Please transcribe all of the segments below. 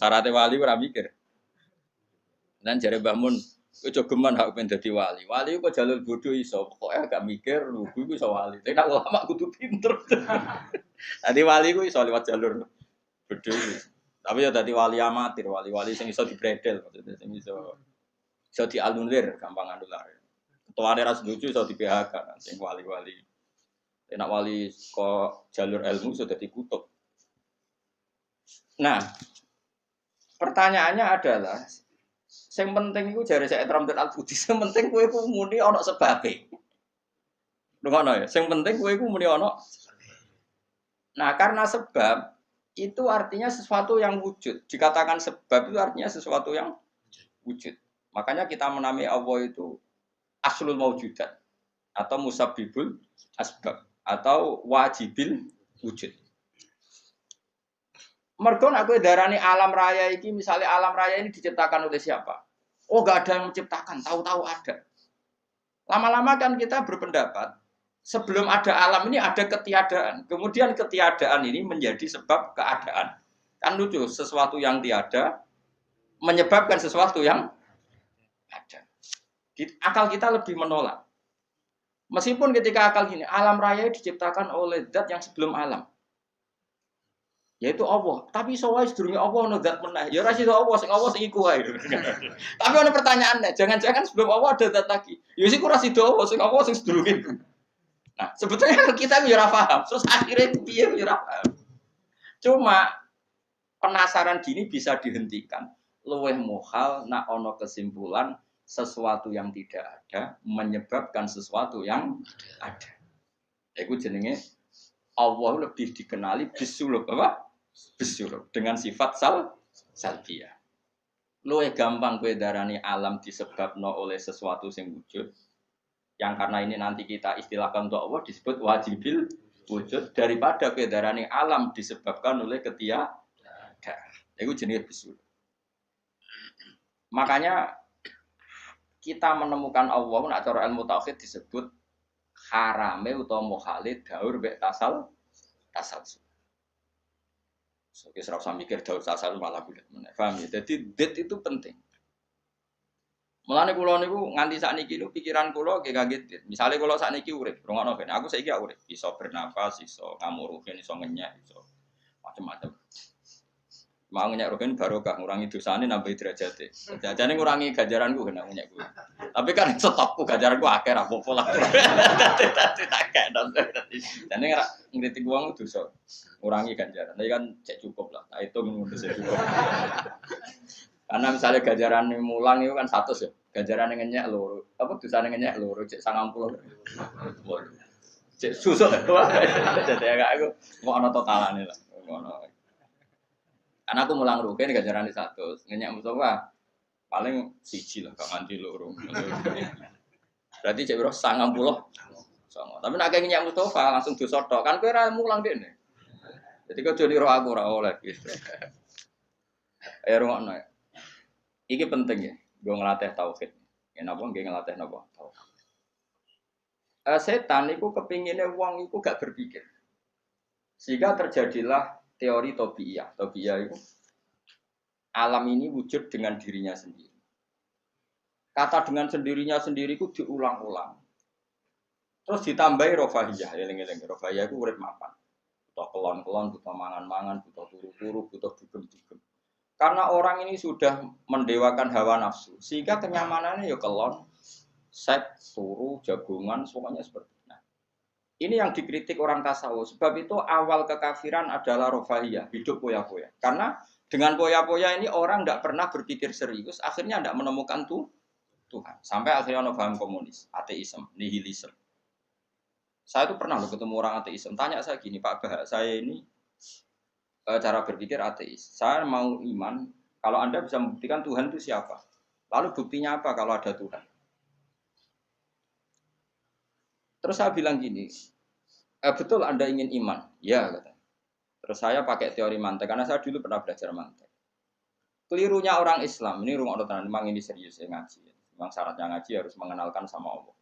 Syaratnya wali ora mikir. Dan jare Mbah Mun, kowe jogeman hak ben dadi wali. Wali kok jalur bodoh iso, pokoke agak mikir lugu iku iso wali. Tapi nek ulama kudu pinter. Dadi wali ku iso lewat jalur bodoh. Tapi ya dadi wali amatir, wali-wali sing iso dibredel maksudnya sing iso dianulir gampang anular. Ketuane ra setuju iso di PHK kan sing wali-wali. Nek wali kok jalur ilmu sudah dikutuk. Nah, pertanyaannya adalah sing penting iku jare Syekh Ramdan Al-Budi, sing penting kowe ku muni ana sebabe. Ngono ya, sing penting kowe ku muni ana. Nah, karena sebab itu artinya sesuatu yang wujud. Dikatakan sebab itu artinya sesuatu yang wujud. Makanya kita menamai Allah itu aslul maujudat atau musabbibul asbab atau wajibil wujud. Mergo nek kowe darani alam raya iki, misalnya alam raya ini diciptakan oleh siapa? Oh, enggak ada yang menciptakan, tahu-tahu ada. Lama-lama kan kita berpendapat, sebelum ada alam ini ada ketiadaan. Kemudian ketiadaan ini menjadi sebab keadaan. Kan lucu, sesuatu yang tiada menyebabkan sesuatu yang ada. Akal kita lebih menolak. Meskipun ketika akal gini, alam raya diciptakan oleh zat yang sebelum alam. Yaitu Allah. Tapi soalnya sedurunge Allah ono zat meneh. Ya ora sida Allah sing iku wae. Tapi ono pertanyaannya, jangan-jangan sebelum Allah ada zat lagi. Ya sik ora sida Allah sing sedurunge iku. Nah, sebetulnya kita ya ora paham. Terus akhirnya piye ya ora paham. Cuma penasaran gini bisa dihentikan. Luweh muhal nak ono kesimpulan sesuatu yang tidak ada menyebabkan sesuatu yang ada. Iku jenenge Allah lebih dikenali bisulub apa? Bisulub dengan sifat salbiyah. Luwih gampang kowe darani alam disebabno oleh sesuatu sing wujud. Yang karena ini nanti kita istilahkan untuk Allah disebut wajibil wujud daripada kowe darani alam disebabkan oleh ketiadaan. Iku jenenge bisulub. Makanya kita menemukan Allah nak cara ilmu tauhid disebut harame utawa muhalid daur mek tasal. So, kita harus mikir daur tasal malah bulat meneh. Paham ya? Jadi det itu penting. Mulane kula niku nganti sakniki niku pikiran kula nggih kaget det. Misale kula sakniki urip, rungokno ben aku saiki urip, iso bernapas, iso ngamuruhin, iso ngenyek, iso macam-macam. Mau ngenyek rogen barokah ngurangi dosane nambah derajate. Jajane ngurangi ganjaranku kena ngenyek kuwi. Tapi kan stokku ganjaranku akeh ra apa-apa lah. Dadi tak kena. Jane ora ngritik wong dosa. Ngurangi ganjaran. Tapi kan cek cukup lah. Tak hitung ngono sik cukup. Karena misalnya ganjaran mulang itu kan 100 ya. Ganjaran ngenyek loro. Apa dosane ngenyek loro cek 90. Cek susuk. Dadi aku mau ana totalane lah. Ngono. Karena aku mulang rugen ganjaran di 100. Ngenyek Mustafa paling siji lah, gak nganti loro. Berarti cek biro 90. Tapi nek ngenyek Mustafa langsung dosa tok. Kan kowe ora mulang dene. Jadi kok joni roh aku ora oleh gitu. Ayo rungokno. Iki penting ya, gue ngelatih tauhid. Ya napa nggih ngelatih napa? Tauhid. Setan iku kepingine wong iku gak berpikir. Sehingga terjadilah teori tobiyah. Tobiyah itu alam ini wujud dengan dirinya sendiri. Kata dengan sendirinya sendiri itu diulang-ulang. Terus ditambahi rofahiyah. Eling-eling rofahiyah itu urip mapan. Butuh kelon-kelon, butuh mangan-mangan, butuh turu-turu, butuh dugem-dugem. Karena orang ini sudah mendewakan hawa nafsu, sehingga kenyamanannya ya kelon, seks, turu, jagungan, semuanya seperti itu. Nah, ini yang dikritik orang tasawuf. Sebab itu awal kekafiran adalah rofahiyah, hidup poya-poya. Karena dengan poya-poya ini orang tidak pernah berpikir serius, akhirnya tidak menemukan Tuhan. Sampai akhirnya ono paham komunis, ateisme, nihilisme. Saya itu pernah ketemu orang ateisme, tanya saya gini, Pak Bah, saya ini cara berpikir ateis. Saya mau iman, kalau Anda bisa membuktikan Tuhan itu siapa? Lalu buktinya apa kalau ada Tuhan? Terus saya bilang gini, betul Anda ingin iman? Ya, kata. Terus saya pakai teori mantek, karena saya dulu pernah belajar mantek. Kelirunya orang Islam, ini rumah tenan, memang ini serius ya ngaji. Memang syaratnya ngaji harus mengenalkan sama Allah.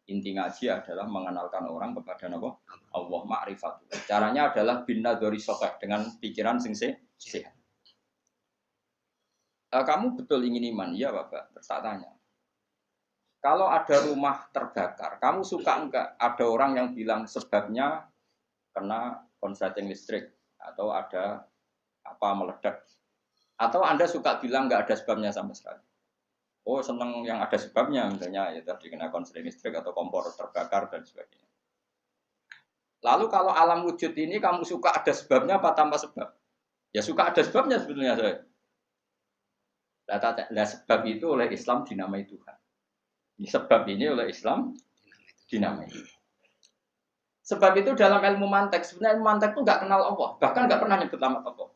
Inti ngaji adalah mengenalkan orang kepada Allah ma'rifat. Caranya adalah bin nadzari sahih dengan pikiran sing sehat. Kamu betul ingin iman? Iya Bapak. Terus tak tanya. Kalau ada rumah terbakar, kamu suka enggak ada orang yang bilang sebabnya kena konsleting listrik atau ada apa meledak? Atau Anda suka bilang enggak ada sebabnya sama sekali? Oh seneng yang ada sebabnya, misalnya ya tadi kena konsleting listrik atau kompor terbakar dan sebagainya. Lalu kalau alam wujud ini kamu suka ada sebabnya apa tanpa sebab? Ya suka ada sebabnya sebetulnya saya. Nah, sebab itu oleh Islam dinamai Tuhan. Sebab ini oleh Islam dinamai. Sebab itu dalam ilmu mantek, sebenarnya ilmu mantek itu nggak kenal Allah, bahkan nggak pernah nyebut nama Allah.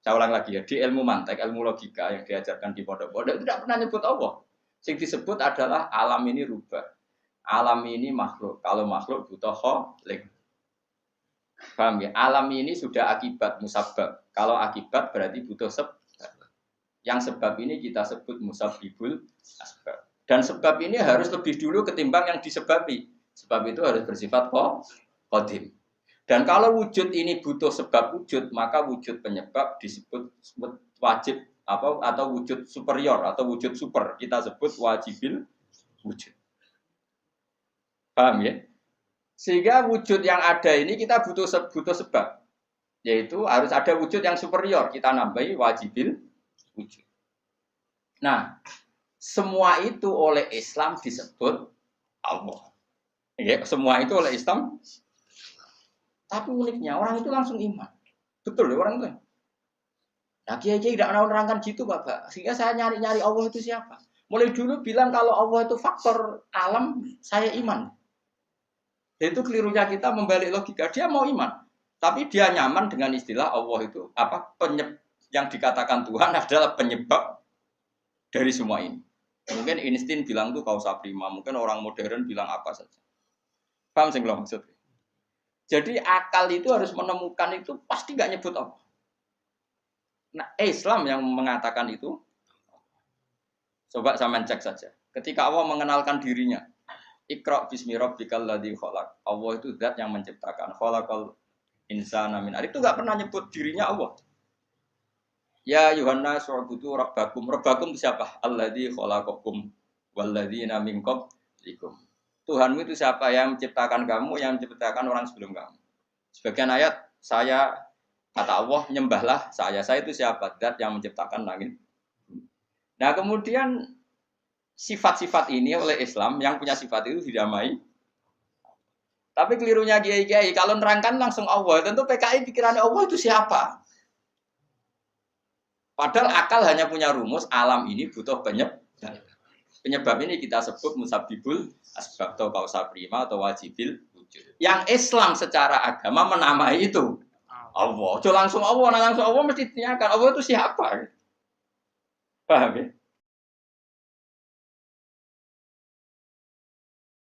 Saya ulang lagi ya, di ilmu mantek, ilmu logika yang diajarkan di pondok-pondok itu tidak pernah nyebut Allah. Yang disebut adalah alam ini rubah, alam ini makhluk. Kalau makhluk butuh kholik. Paham ya? Alam ini sudah akibat musabab. Kalau akibat berarti butuh sebab. Yang sebab ini kita sebut musabibul asbab. Dan sebab ini harus lebih dulu ketimbang yang disebabi. Sebab itu harus bersifat qadim. Dan kalau wujud ini butuh sebab wujud, maka wujud penyebab disebut wajib atau wujud superior atau wujud super. Kita sebut wajibil wujud. Paham ya? Sehingga wujud yang ada ini kita butuh sebab. Yaitu harus ada wujud yang superior. Kita nambahi wajibil wujud. Nah, semua itu oleh Islam disebut Allah. Ya, semua itu oleh Islam. Tapi uniknya orang itu langsung iman. Betul ya orang itu. Nah, kiai-kiai tidak mau nerangkan gitu, Bapak. Sehingga saya nyari-nyari Allah itu siapa. Mulai dulu bilang kalau Allah itu faktor alam, saya iman. Itu kelirunya kita membalik logika. Dia mau iman. Tapi dia nyaman dengan istilah Allah itu yang dikatakan Tuhan adalah penyebab dari semua ini. Mungkin Einstein bilang itu kausa prima, mungkin orang modern bilang apa saja. Paham sih kalau maksudnya? Jadi akal itu harus menemukan itu pasti nggak nyebut Allah. Nah, Islam yang mengatakan itu, coba sama cek saja. Ketika Allah mengenalkan dirinya, Iqra bismi rabbikal ladzi khalaq. Allah itu zat yang menciptakan. Khalaqal insana min 'alaq. Itu nggak pernah nyebut dirinya Allah. Ya Yuhanna su'budu rabbakum. Rabbakum itu siapa? Alladzi khalaqakum walladzina min qablikum. Tuhanmu itu siapa? Yang menciptakan kamu, yang menciptakan orang sebelum kamu. Sebagian ayat saya kata Allah nyembahlah saya. Saya itu siapa? Zat yang menciptakan langit. Nah, kemudian sifat-sifat ini oleh Islam yang punya sifat itu didamai. Tapi kelirunya kiai-kiai kalau nerangkan langsung Allah, tentu PKI pikirannya Allah itu siapa? Padahal akal hanya punya rumus alam ini butuh penyebab. Penyebab ini kita sebut musabibul asbab atau kausa prima atau wajibil wujud. Yang Islam secara agama menamai itu Allah. Langsung Allah mesti ditanyakan Allah itu siapa? Paham ya?